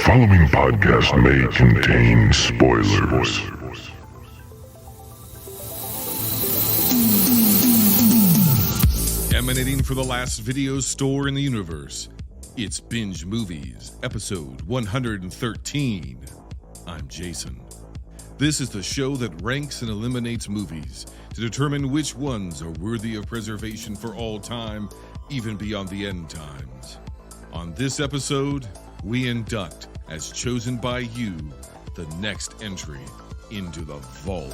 following podcast may contain spoilers. Emanating for the last video store in the universe, it's Binge Movies, episode 113. I'm Jason. This is the show that ranks and eliminates movies to determine which ones are worthy of preservation for all time, even beyond the end times. On this episode, we induct, as chosen by you, the next entry into the vault.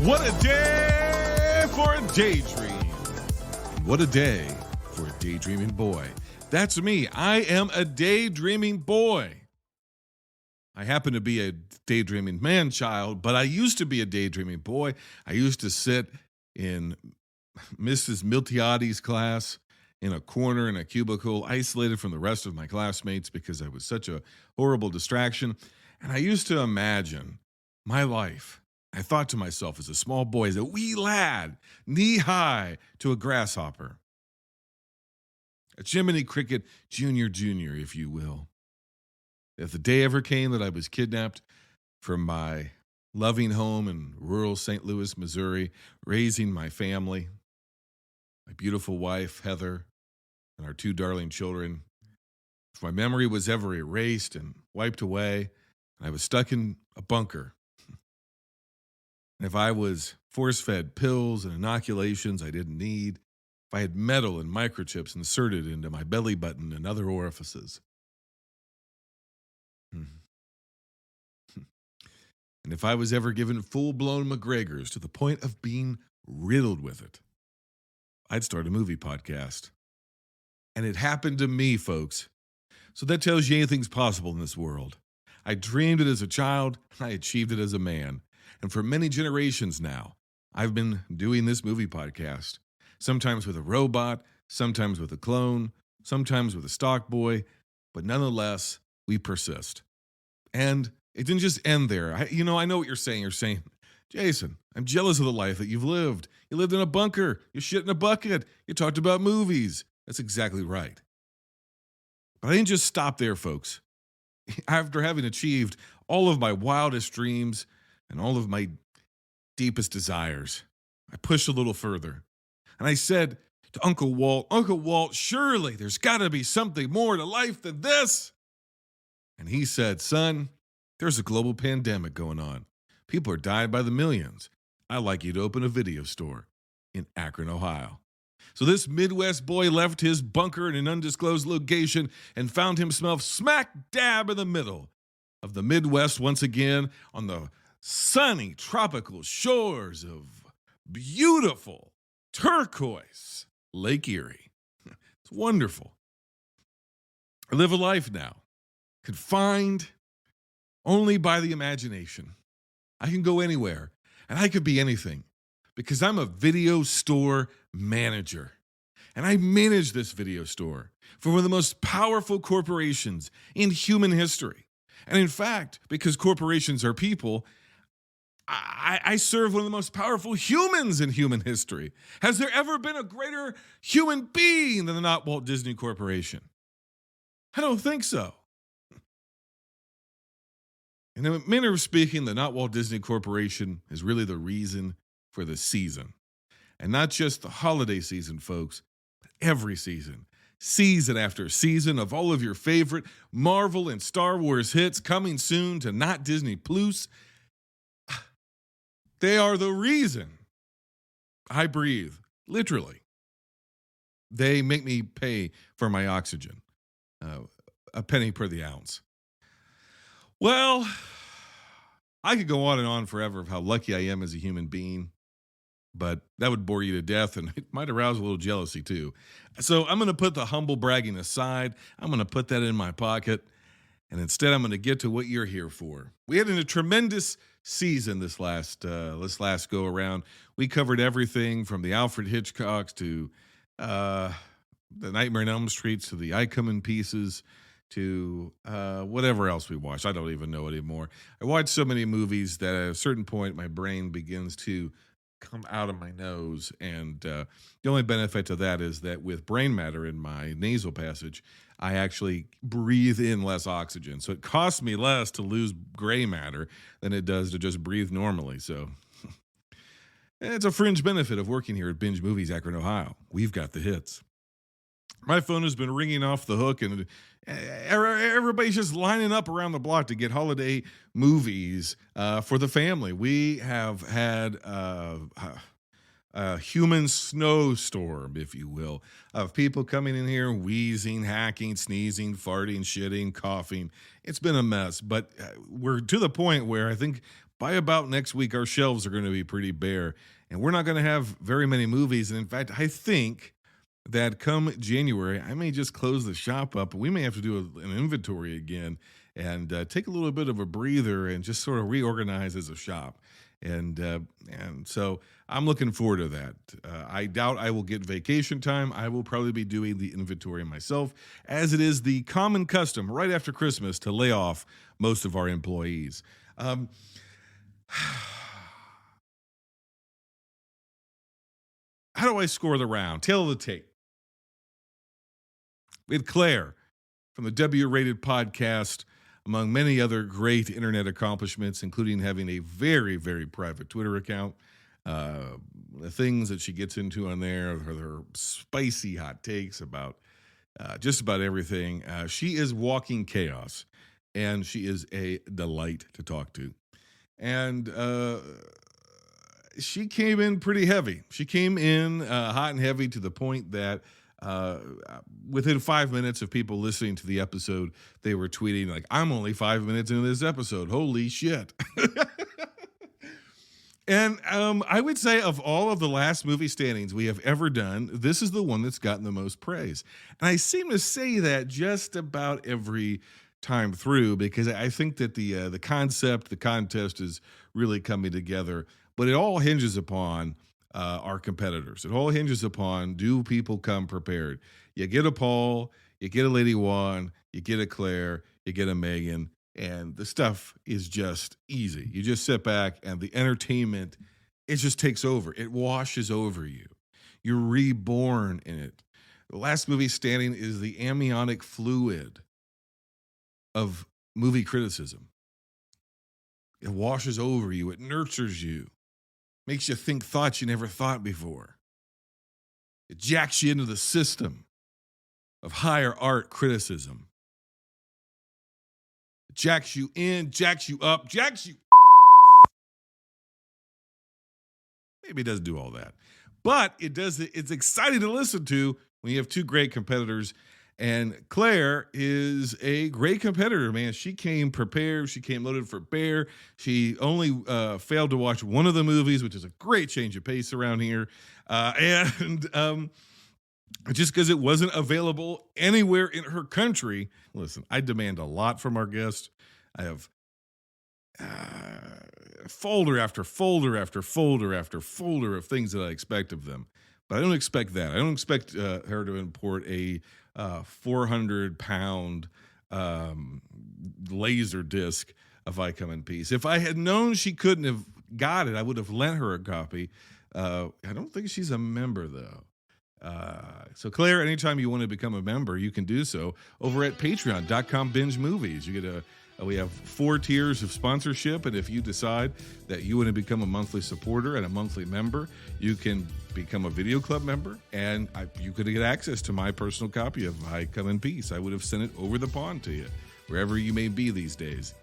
What a day for a daydream. And what a day for a daydreaming boy. That's me. I am a daydreaming boy. I happen to be a daydreaming man-child, but I used to be a daydreaming boy. I used to sit in Mrs. Miltiadi's class in a corner in a cubicle, isolated from the rest of my classmates because I was such a horrible distraction. And I used to imagine my life. I thought to myself as a small boy, as a wee lad, knee-high to a grasshopper. A Jiminy Cricket junior, if you will. If the day ever came that I was kidnapped from my loving home in rural St. Louis, Missouri, raising my family, my beautiful wife, Heather, and our two darling children, if my memory was ever erased and wiped away, and I was stuck in a bunker, if I was force-fed pills and inoculations I didn't need, if I had metal and microchips inserted into my belly button and other orifices, and if I was ever given full-blown McGregors to the point of being riddled with it, I'd start a movie podcast. And it happened to me, folks. So that tells you anything's possible in this world. I dreamed it as a child, and I achieved it as a man. And for many generations now, I've been doing this movie podcast, sometimes with a robot, sometimes with a clone, sometimes with a stock boy, but nonetheless, we persist. And it didn't just end there. I know what you're saying. You're saying, Jason, I'm jealous of the life that you've lived. You lived in a bunker. You shit in a bucket. You talked about movies. That's exactly right. But I didn't just stop there, folks. After having achieved all of my wildest dreams and all of my deepest desires, I pushed a little further. And I said to Uncle Walt, surely there's got to be something more to life than this. And he said, son, there's a global pandemic going on. People are dying by the millions. I'd like you to open a video store in Akron, Ohio. So this Midwest boy left his bunker in an undisclosed location and found himself smack dab in the middle of the Midwest once again on the sunny tropical shores of beautiful turquoise Lake Erie. It's wonderful. I live a life now, confined only by the imagination. I can go anywhere, and I could be anything, because I'm a video store manager. And I manage this video store for one of the most powerful corporations in human history. And in fact, because corporations are people, I serve one of the most powerful humans in human history. Has there ever been a greater human being than the Not Walt Disney Corporation? I don't think so. In a manner of speaking, the Not Walt Disney Corporation is really the reason for the season. And not just the holiday season, folks, but every season. Season after season of all of your favorite Marvel and Star Wars hits coming soon to Not Disney Plus. They are the reason I breathe, literally. They make me pay for my oxygen, a penny per the ounce. Well, I could go on and on forever of how lucky I am as a human being, but that would bore you to death, and it might arouse a little jealousy too. So I'm going to put the humble bragging aside. I'm going to put that in my pocket, and instead I'm going to get to what you're here for. We had a tremendous season this last go around. We covered everything from the Alfred Hitchcocks to the Nightmare on Elm Streets to the I Come in Pieces to whatever else we watched. I don't even know anymore. I watched so many movies that at a certain point my brain begins to come out of my nose. And the only benefit to that is that with brain matter in my nasal passage, I actually breathe in less oxygen. So it costs me less to lose gray matter than it does to just breathe normally. So it's a fringe benefit of working here at Binge Movies, Akron, Ohio. We've got the hits. My phone has been ringing off the hook, and everybody's just lining up around the block to get holiday movies for the family. We have had a human snowstorm, if you will, of people coming in here wheezing, hacking, sneezing, farting, shitting, coughing. It's been a mess, but we're to the point where I think by about next week, our shelves are going to be pretty bare, and we're not going to have very many movies. And in fact, I think that come January, I may just close the shop up. We may have to do an inventory again and take a little bit of a breather and just sort of reorganize as a shop. And so I'm looking forward to that. I doubt I will get vacation time. I will probably be doing the inventory myself, as it is the common custom right after Christmas to lay off most of our employees. How do I score the round? Tail of the tape. We had Claire from the W-Rated podcast, among many other great internet accomplishments, including having a very, very private Twitter account. The things that she gets into on there are her spicy hot takes about just about everything. She is walking chaos, and she is a delight to talk to. And she came in pretty heavy. She came in hot and heavy to the point that within 5 minutes of people listening to the episode, they were tweeting like, "I'm only 5 minutes into this episode. Holy shit." And I would say of all of the last movie standings we have ever done, this is the one that's gotten the most praise. And I seem to say that just about every time through, because I think that the concept, the contest is really coming together. But it all hinges upon our competitors. It all hinges upon, do people come prepared? You get a Paul, you get a Lady Juan, you get a Claire, you get a Megan, and the stuff is just easy. You just sit back and the entertainment, it just takes over. It washes over you. You're reborn in it. The last movie standing is the amniotic fluid of movie criticism. It washes over you. It nurtures you. Makes you think thoughts you never thought before. It jacks you into the system of higher art criticism. It jacks you in, jacks you up, jacks you. Maybe it doesn't do all that. But it does. It's exciting to listen to when you have two great competitors. And Claire is a great competitor, man. She came prepared. She came loaded for bear. She only failed to watch one of the movies, which is a great change of pace around here. And just because it wasn't available anywhere in her country. Listen, I demand a lot from our guests. I have folder after folder after folder after folder of things that I expect of them. But I don't expect that. I don't expect her to import a 400-pound laser disc of I Come in Peace. If I had known she couldn't have got it, I would have lent her a copy. I don't think she's a member, though. So, Claire, anytime you want to become a member, you can do so over at patreon.com binge movies. You get we have 4 tiers of sponsorship, and if you decide that you want to become a monthly supporter and a monthly member, you can become a video club member, and you could get access to my personal copy of I Come in Peace. I would have sent it over the pond to you, wherever you may be these days.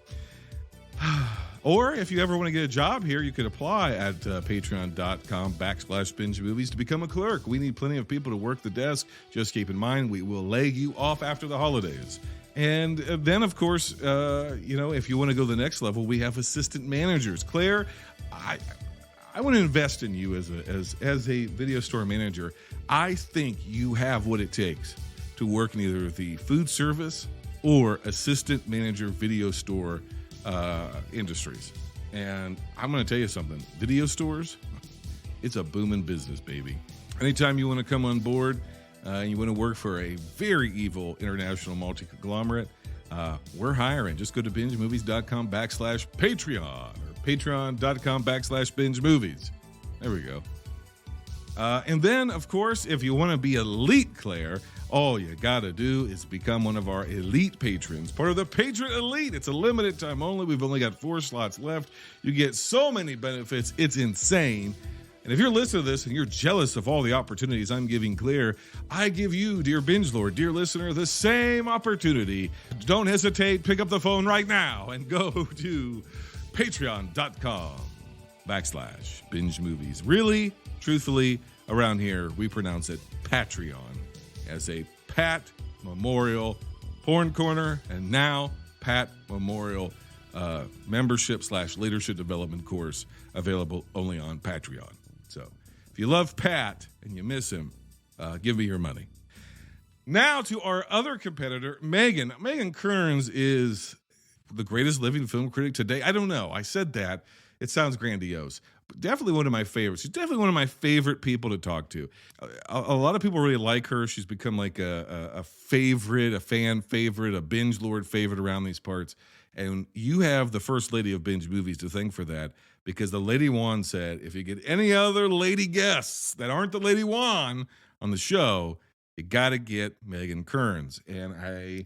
Or if you ever want to get a job here, you could apply at patreon.com/binge movies to become a clerk. We need plenty of people to work the desk. Just keep in mind, we will lay you off after the holidays. And then, of course, if you want to go to the next level, we have assistant managers. Claire, I want to invest in you as a video store manager. I think you have what it takes to work in either the food service or assistant manager video store industries. And I'm going to tell you something. Video stores, it's a booming business, baby. Anytime you want to come on board, and you want to work for a very evil international multi-conglomerate, we're hiring. Just go to bingemovies.com/Patreon or patreon.com/binge movies. There we go. And then, of course, if you want to be elite, Claire, all you got to do is become one of our elite patrons, part of the Patron Elite. It's a limited time only. We've only got 4 slots left. You get so many benefits. It's insane. And if you're listening to this and you're jealous of all the opportunities I'm giving Claire, I give you, dear Binge Lord, dear listener, the same opportunity. Don't hesitate. Pick up the phone right now and go to patreon.com/binge movies. Really, truthfully, around here, we pronounce it Patreon as a Pat Memorial Porn Corner, and now Pat Memorial membership/leadership development course available only on Patreon. So if you love Pat and you miss him, give me your money. Now to our other competitor, Megan. Megan Kearns is the greatest living film critic today. I don't know. I said that. It sounds grandiose. But definitely one of my favorites. She's definitely one of my favorite people to talk to. A lot of people really like her. She's become like a favorite, a fan favorite, a Binge Lord favorite around these parts. And you have the first lady of Binge Movies to thank for that, because the Lady Wan said, if you get any other lady guests that aren't the Lady Wan on the show, you got to get Megan Kearns. And I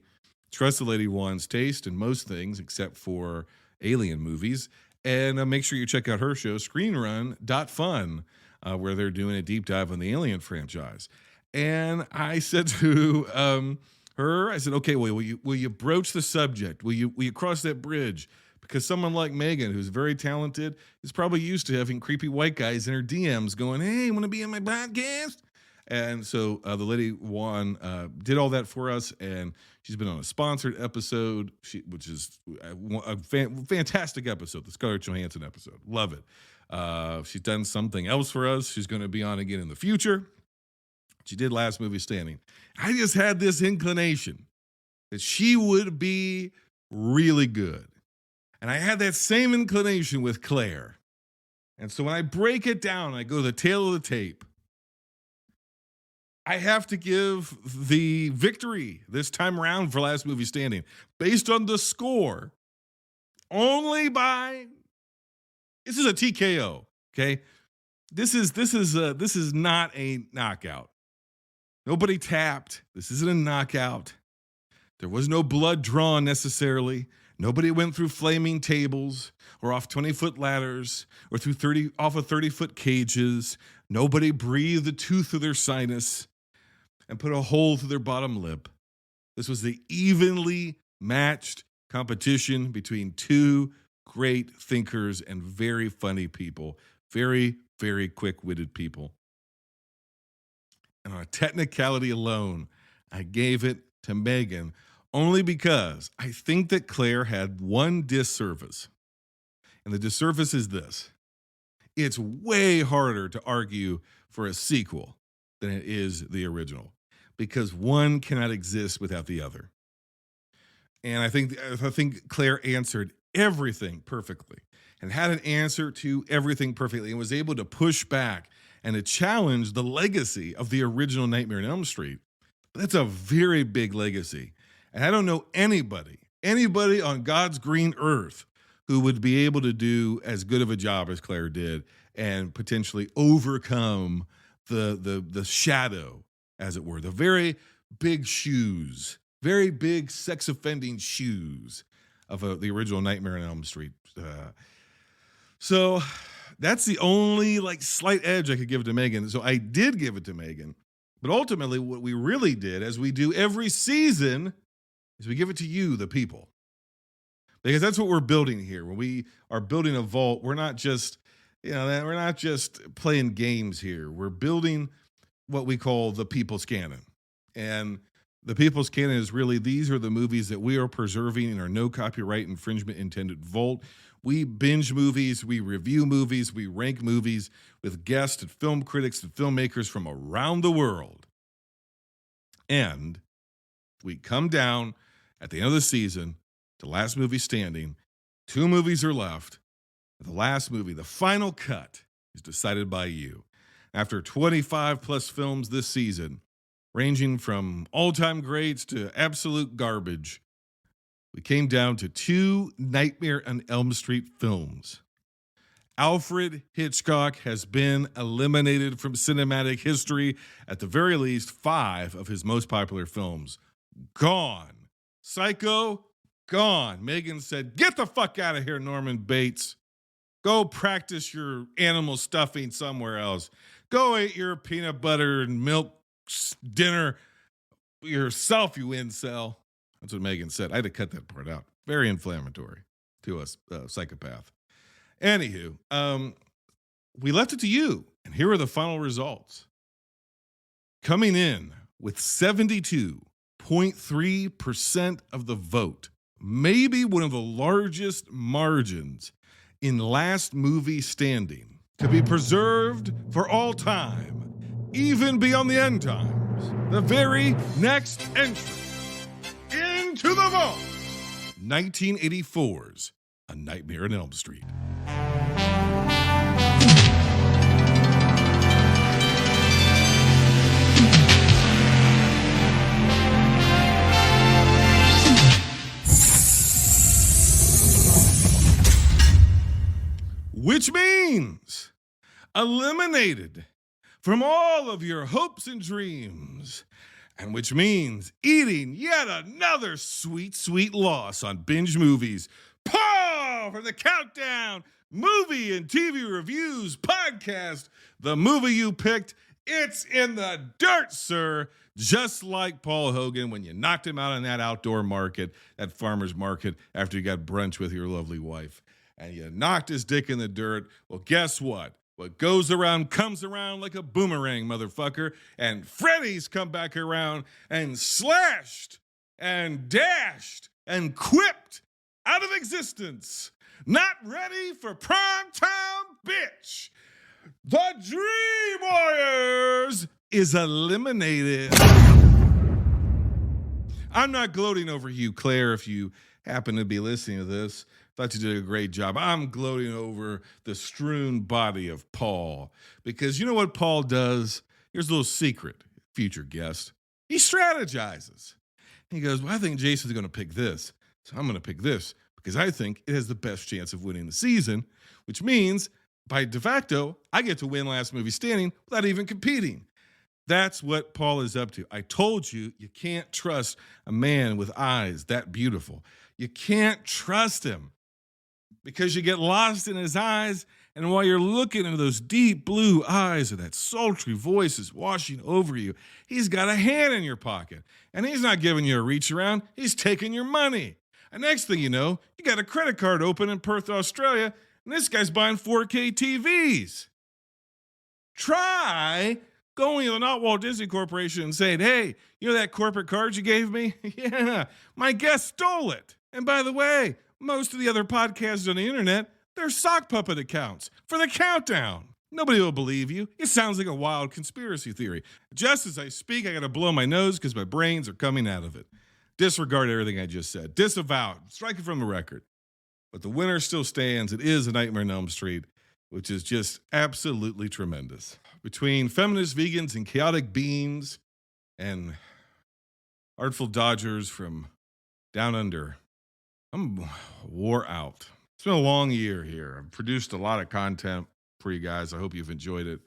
trust the Lady Wan's taste in most things except for alien movies. And make sure you check out her show, screenrun.fun, where they're doing a deep dive on the Alien franchise. And I said to her, I said, okay, will you broach the subject? Will you cross that bridge? Because someone like Megan, who's very talented, is probably used to having creepy white guys in her DMs going, hey, want to be on my podcast? And so the Lady Wan did all that for us, and she's been on a sponsored episode, which is a fantastic episode, the Scarlett Johansson episode. Love it. She's done something else for us. She's going to be on again in the future. She did Last Movie Standing. I just had this inclination that she would be really good. And I had that same inclination with Claire. And so when I break it down, I go to the tail of the tape. I have to give the victory this time around for Last Movie Standing based on the score only by, this is a TKO, okay? This is not a knockout. Nobody tapped. This isn't a knockout. There was no blood drawn necessarily. Nobody went through flaming tables or off 20-foot ladders or off of 30-foot cages. Nobody breathed a tooth through their sinus and put a hole through their bottom lip. This was the evenly matched competition between two great thinkers and very funny people, very, very quick-witted people. And on a technicality alone, I gave it to Megan only because I think that Claire had one disservice. And the disservice is this. It's way harder to argue for a sequel than it is the original, because one cannot exist without the other. And I think Claire answered everything perfectly and had an answer to everything perfectly and was able to push back and to challenge the legacy of the original Nightmare on Elm Street. That's a very big legacy. And I don't know anybody on God's green earth who would be able to do as good of a job as Claire did and potentially overcome the shadow, as it were, the very big shoes, very big sex-offending shoes of the original Nightmare on Elm Street. So that's the only slight edge I could give to Megan. So I did give it to Megan. But ultimately, what we really did, as we do every season, is we give it to you, the people. Because that's what we're building here. When we are building a vault, we're not just, we're not just playing games here. We're building what we call the People's Canon. And the People's Canon is really, these are the movies that we are preserving in our no copyright infringement intended vault. We binge movies, we review movies, we rank movies with guests and film critics and filmmakers from around the world. And we come down at the end of the season to Last Movie Standing. 2 movies are left. The last movie, the final cut, is decided by you. After 25 plus films this season, ranging from all-time greats to absolute garbage. We came down to two Nightmare on Elm Street films. Alfred Hitchcock has been eliminated from cinematic history, at the very least 5 of his most popular films. Gone. Psycho, gone. Megan said, "Get the fuck out of here, Norman Bates. Go practice your animal stuffing somewhere else. Go eat your peanut butter and milk dinner yourself, you incel." That's what Megan said. I had to cut that part out. Very inflammatory to a psychopath. Anywho, we left it to you, and here are the final results. Coming in with 72.3% of the vote, maybe one of the largest margins in Last Movie Standing, to be preserved for all time, even beyond the end times. The very next entry into the vault, 1984's A Nightmare on Elm Street. Which means eliminated from all of your hopes and dreams, and which means eating yet another sweet, sweet loss on Binge Movies. Paul for the Countdown Movie and TV Reviews podcast. The movie you picked, it's in the dirt, sir. Just like Paul Hogan when you knocked him out in that outdoor market, that farmer's market, after you got brunch with your lovely wife. And you knocked his dick in the dirt. Well, guess what? What goes around comes around like a boomerang, motherfucker. And Freddy's come back around and slashed and dashed and quipped out of existence. Not ready for prime time, bitch. The Dream Warriors is eliminated. I'm not gloating over you, Claire, if you happen to be listening to this. Thought you did a great job. I'm gloating over the strewn body of Paul, because you know what Paul does? Here's a little secret, future guest. He strategizes. He goes, well, I think Jason's going to pick this, so I'm going to pick this because I think it has the best chance of winning the season, which means by de facto, I get to win Last Movie Standing without even competing. That's what Paul is up to. I told you, you can't trust a man with eyes that beautiful. You can't trust him, because you get lost in his eyes, and while you're looking into those deep blue eyes and that sultry voice is washing over you, he's got a hand in your pocket, and he's not giving you a reach around, he's taking your money. And next thing you know, you got a credit card open in Perth, Australia, and this guy's buying 4K TVs. Try going to the Not Walt Disney Corporation and saying, hey, you know that corporate card you gave me? Yeah, my guest stole it. And by the way, most of the other podcasts on the internet, they're sock puppet accounts for the countdown. Nobody will believe you. It sounds like a wild conspiracy theory. Just as I speak, I got to blow my nose because my brains are coming out of it. Disregard everything I just said. Disavow. Strike it from the record. But the winner still stands. It is A Nightmare on Elm Street, which is just absolutely tremendous. Between feminist vegans and chaotic beings and artful dodgers from down under, I'm wore out. It's been a long year here. I've produced a lot of content for you guys. I hope you've enjoyed it.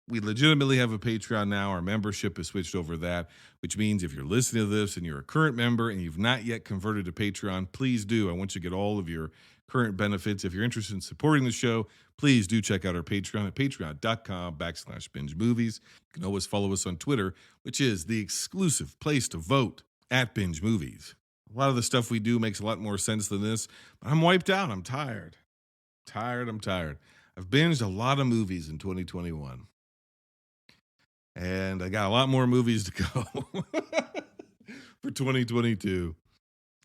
We legitimately have a Patreon now. Our membership has switched over that, which means if you're listening to this and you're a current member and you've not yet converted to Patreon, please do. I want you to get all of your current benefits. If you're interested in supporting the show, please do check out our Patreon at patreon.com/binge movies. You can always follow us on Twitter, which is the exclusive place to vote at Binge Movies. A lot of the stuff we do makes a lot more sense than this, but I'm wiped out. I'm tired. I'm tired. I've binged a lot of movies in 2021. And I got a lot more movies to go for 2022.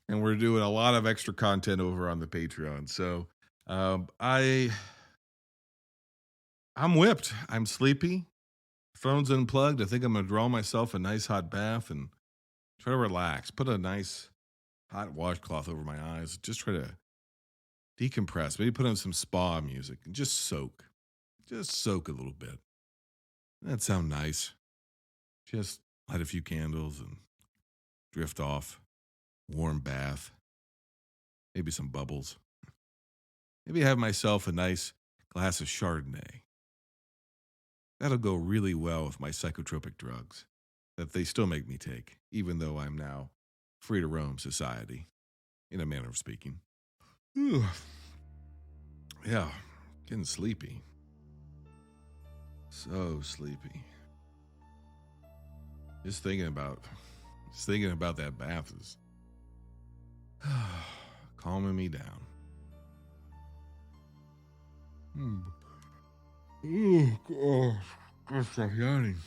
And we're doing a lot of extra content over on the Patreon. So I'm whipped. I'm sleepy. Phone's unplugged. I think I'm going to draw myself a nice hot bath and try to relax. Put a nice hot washcloth over my eyes. Just try to decompress. Maybe put on some spa music and just soak. Just soak a little bit. That sounds nice. Just light a few candles and drift off. Warm bath. Maybe some bubbles. Maybe have myself a nice glass of Chardonnay. That'll go really well with my psychotropic drugs that they still make me take, even though I'm now free to roam society, in a manner of speaking. Ugh. Yeah, getting sleepy. So sleepy. Just thinking about that bath is calming me down. Oh, gosh. Gotta stop yawning.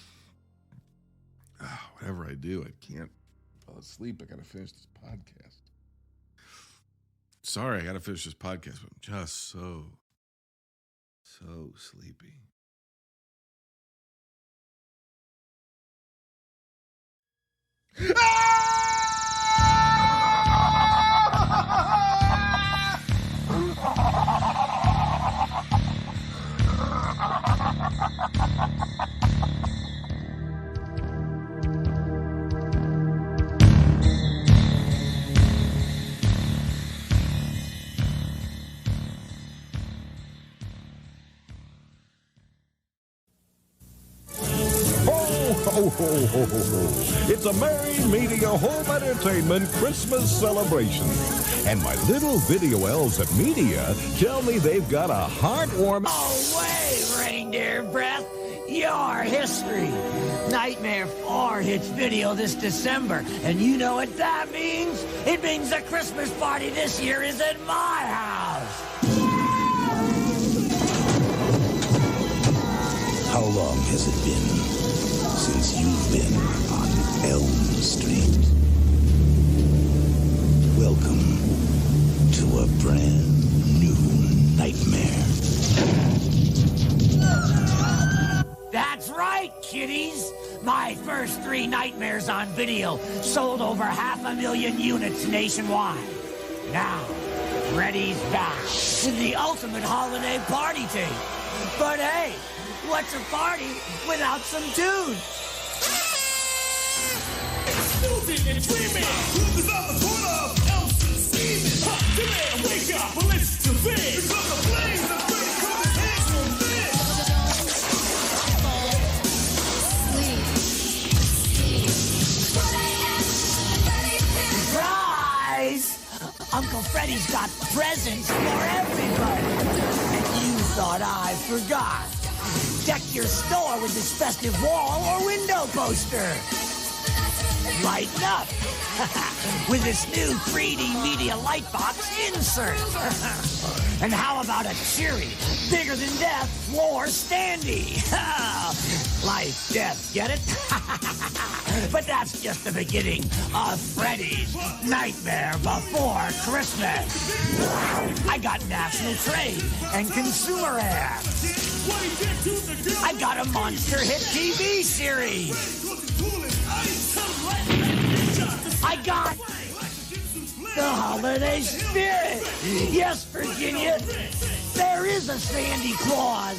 Whatever I do, I can't fall asleep. I gotta finish this podcast. Sorry, I gotta finish this podcast, but I'm just so sleepy. Ho, ho, ho, ho, ho. It's a Merry Media Home Entertainment Christmas celebration. And my little video elves at Media tell me they've got a heartwarming... Away, reindeer breath! Your history! Nightmare 4 hits video this December, and you know what that means? It means the Christmas party this year is at my house! How long has it been since you've been on Elm Street? Welcome to a brand new nightmare. That's right, kiddies! My first 3 nightmares on video sold over 500,000 units nationwide. Now, Freddy's back with the ultimate holiday party tape. But hey, what's a party without some tunes? Snoozing and dreaming, cause I'm the corner of Elsa's season. Today, wake up and listen to this. Because the flames are free, come and hands from Surprise! Uncle Freddy's got presents for everybody. And you thought I forgot. Deck your store with this festive wall or window poster. Lighten up with this new 3D Media Lightbox insert. And how about a cheery, bigger than death floor standee? Life, death, get it? But that's just the beginning of Freddy's Nightmare Before Christmas. I got national trade and consumer ads. I got a monster hit TV series. I got the holiday spirit. Yes, Virginia, there is a Sandy Claus.